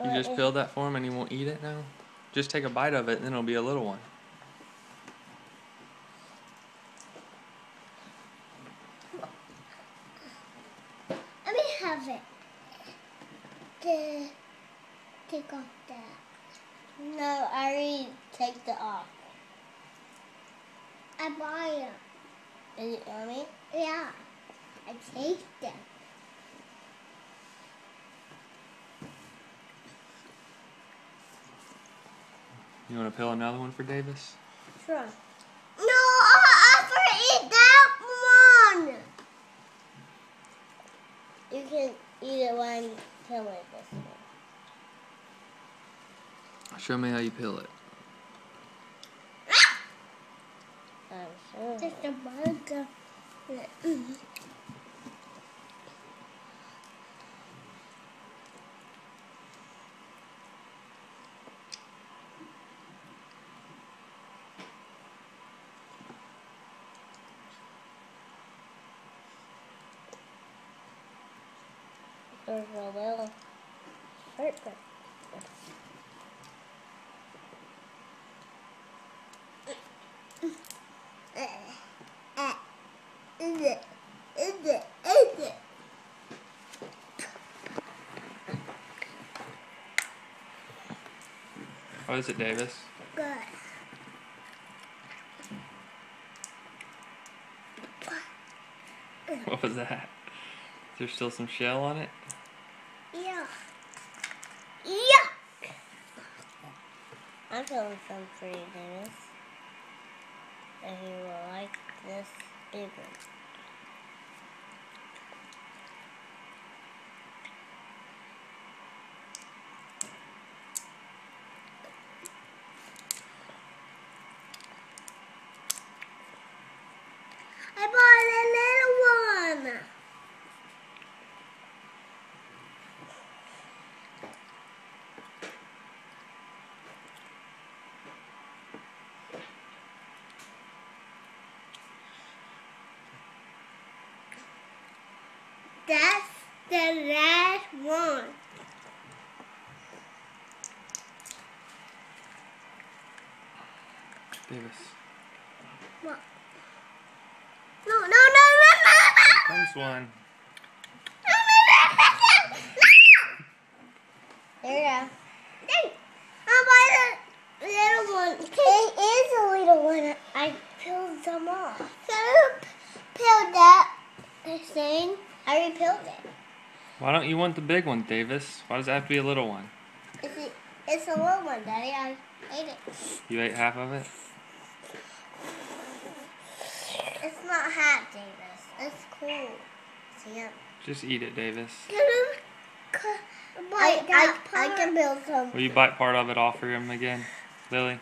You just peeled that for him and he won't eat it now? Just take a bite of it and then it'll be a little one. Let me have it. Take off that. No, I already take it off. I buy it. Is it yummy? Yeah. I taste it. You want to peel another one for Davis? Sure. No, I have to eat that one. You can eat it when I'm peeling this one. Show me how you peel it. I'm sure. Just a burger. There's a little circle. What is it, Davis? Good. What was that? Is there still some shell on it? Yeah. Yuck. I'm feeling some for you, Dennis. And you will like this bigger. I bought a little one. That's the last one. Davis. What? No. Here comes one. There you go. I bought a little one. It is a little one. I peeled some off. Can you peel that thing? I already peeled it. Why don't you want the big one, Davis? Why does it have to be a little one? It's a little one, Daddy. I ate it. You ate half of it? It's not hot, Davis. It's cool. It's yummy. Just eat it, Davis. Can you bite that I part? can build some. Will you bite part of it off for him again, Lily?